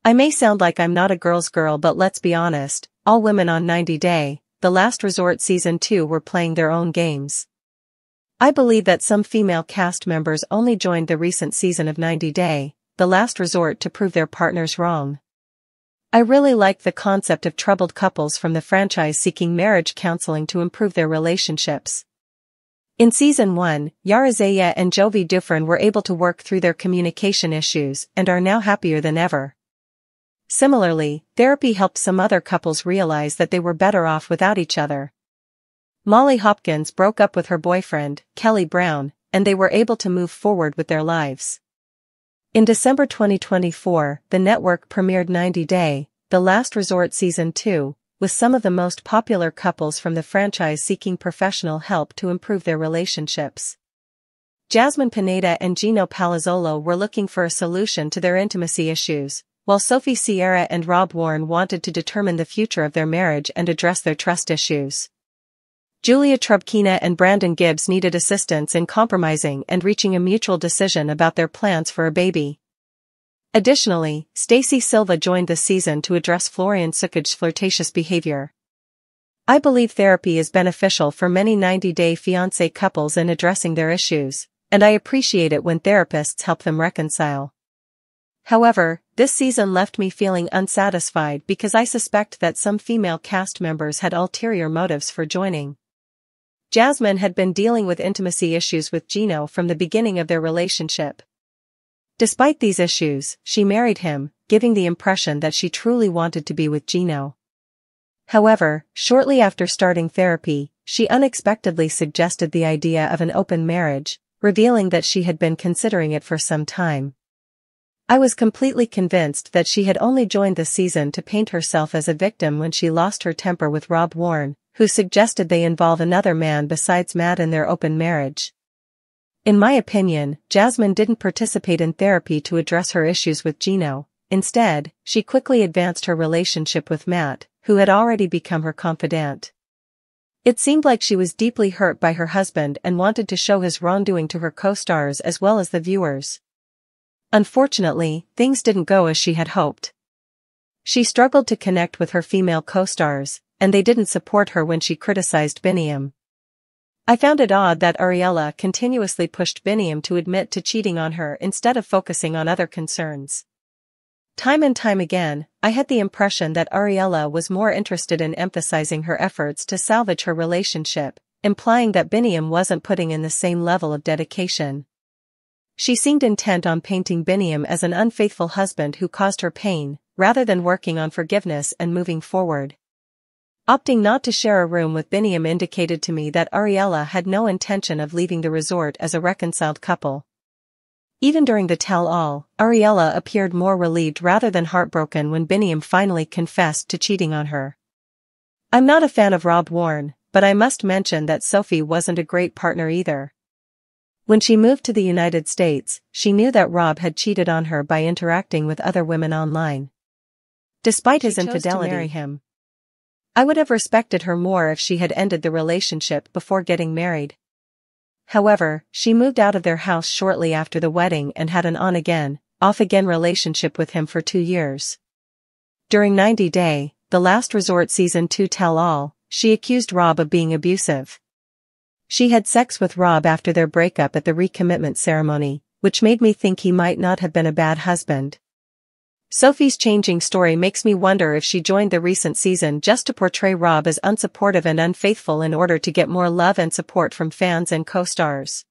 I may sound like I'm not a girl's girl, but let's be honest, all women on 90 Day, The Last Resort Season 2 were playing their own games. I believe that some female cast members only joined the recent season of 90 Day, The Last Resort to prove their partners wrong. I really liked the concept of troubled couples from the franchise seeking marriage counseling to improve their relationships. In Season 1, Yara Zaya and Jovi Dufresne were able to work through their communication issues and are now happier than ever. Similarly, therapy helped some other couples realize that they were better off without each other. Molly Hopkins broke up with her boyfriend, Kelly Brown, and they were able to move forward with their lives. In December 2024, the network premiered 90 Day, The Last Resort Season 2, with some of the most popular couples from the franchise seeking professional help to improve their relationships. Jasmine Pineda and Gino Palazzolo were looking for a solution to their intimacy issues, while Sophie Sierra and Rob Warren wanted to determine the future of their marriage and address their trust issues. Julia Trubkina and Brandon Gibbs needed assistance in compromising and reaching a mutual decision about their plans for a baby. Additionally, Stacey Silva joined this season to address Florian Sukaj's flirtatious behavior. I believe therapy is beneficial for many 90 Day Fiancé couples in addressing their issues, and I appreciate it when therapists help them reconcile. However, this season left me feeling unsatisfied because I suspect that some female cast members had ulterior motives for joining. Jasmine had been dealing with intimacy issues with Gino from the beginning of their relationship. Despite these issues, she married him, giving the impression that she truly wanted to be with Gino. However, shortly after starting therapy, she unexpectedly suggested the idea of an open marriage, revealing that she had been considering it for some time. I was completely convinced that she had only joined the season to paint herself as a victim when she lost her temper with Rob Warren, who suggested they involve another man besides Matt in their open marriage. In my opinion, Jasmine didn't participate in therapy to address her issues with Gino. Instead, she quickly advanced her relationship with Matt, who had already become her confidant. It seemed like she was deeply hurt by her husband and wanted to show his wrongdoing to her co-stars as well as the viewers. Unfortunately, things didn't go as she had hoped. She struggled to connect with her female co-stars, and they didn't support her when she criticized Biniam. I found it odd that Ariella continuously pushed Biniam to admit to cheating on her instead of focusing on other concerns. Time and time again, I had the impression that Ariella was more interested in emphasizing her efforts to salvage her relationship, implying that Biniam wasn't putting in the same level of dedication. She seemed intent on painting Biniam as an unfaithful husband who caused her pain, rather than working on forgiveness and moving forward. Opting not to share a room with Biniam indicated to me that Ariella had no intention of leaving the resort as a reconciled couple. Even during the tell-all, Ariella appeared more relieved rather than heartbroken when Biniam finally confessed to cheating on her. I'm not a fan of Rob Warren, but I must mention that Sophie wasn't a great partner either. When she moved to the United States, she knew that Rob had cheated on her by interacting with other women online. Despite his infidelity to marry him, I would have respected her more if she had ended the relationship before getting married. However, she moved out of their house shortly after the wedding and had an on-again, off-again relationship with him for 2 years. During 90 Day, The Last Resort Season 2 tell-all, she accused Rob of being abusive. She had sex with Rob after their breakup at the recommitment ceremony, which made me think he might not have been a bad husband. Sophie's changing story makes me wonder if she joined the recent season just to portray Rob as unsupportive and unfaithful in order to get more love and support from fans and co-stars.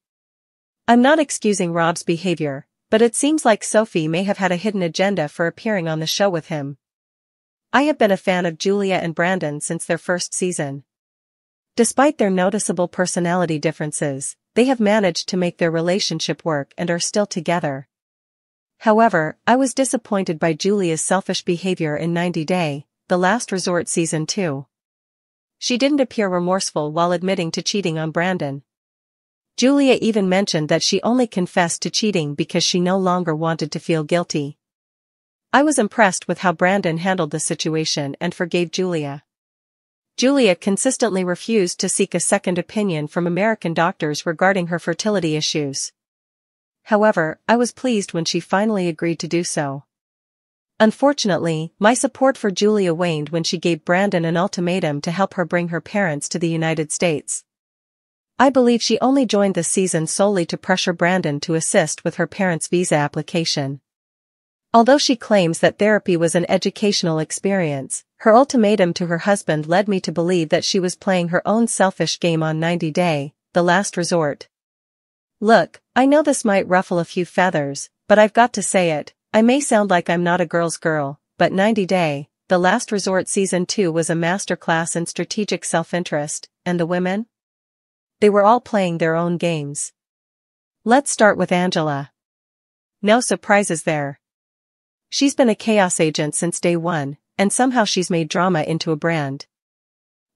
I'm not excusing Rob's behavior, but it seems like Sophie may have had a hidden agenda for appearing on the show with him. I have been a fan of Julia and Brandon since their first season. Despite their noticeable personality differences, they have managed to make their relationship work and are still together. However, I was disappointed by Julia's selfish behavior in 90 Day, The Last Resort Season 2. She didn't appear remorseful while admitting to cheating on Brandon. Julia even mentioned that she only confessed to cheating because she no longer wanted to feel guilty. I was impressed with how Brandon handled the situation and forgave Julia. Julia consistently refused to seek a second opinion from American doctors regarding her fertility issues. However, I was pleased when she finally agreed to do so. Unfortunately, my support for Julia waned when she gave Brandon an ultimatum to help her bring her parents to the United States. I believe she only joined the season solely to pressure Brandon to assist with her parents' visa application. Although she claims that therapy was an educational experience, her ultimatum to her husband led me to believe that she was playing her own selfish game on 90 Day, the last resort. Look, I know this might ruffle a few feathers, but I've got to say it. I may sound like I'm not a girl's girl, but 90 Day, the last resort season 2 was a masterclass in strategic self-interest, and the women? They were all playing their own games. Let's start with Angela. No surprises there. She's been a chaos agent since day one, and somehow she's made drama into a brand.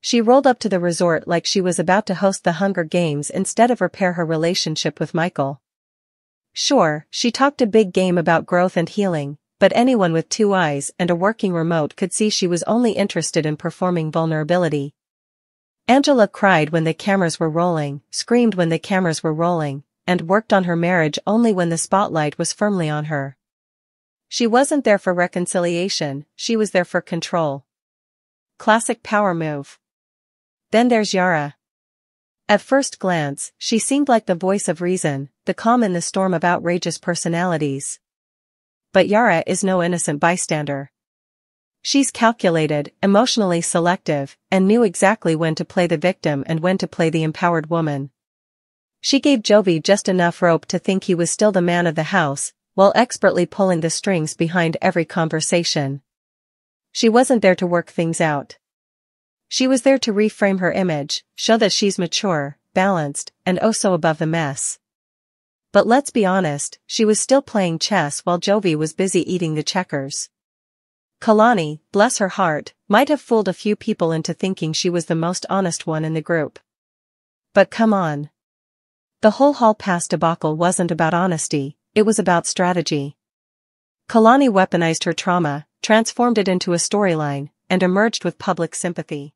She rolled up to the resort like she was about to host the Hunger Games instead of repair her relationship with Michael. Sure, she talked a big game about growth and healing, but anyone with 2 eyes and a working remote could see she was only interested in performing vulnerability. Angela cried when the cameras were rolling, screamed when the cameras were rolling, and worked on her marriage only when the spotlight was firmly on her. She wasn't there for reconciliation, she was there for control. Classic power move. Then there's Yara. At first glance, she seemed like the voice of reason, the calm in the storm of outrageous personalities. But Yara is no innocent bystander. She's calculated, emotionally selective, and knew exactly when to play the victim and when to play the empowered woman. She gave Jovi just enough rope to think he was still the man of the house, while expertly pulling the strings behind every conversation. She wasn't there to work things out. She was there to reframe her image, show that she's mature, balanced, and oh so above the mess. But let's be honest, she was still playing chess while Jovi was busy eating the checkers. Kalani, bless her heart, might have fooled a few people into thinking she was the most honest one in the group. But come on. The whole hall pass debacle wasn't about honesty, it was about strategy. Kalani weaponized her trauma, transformed it into a storyline, and emerged with public sympathy.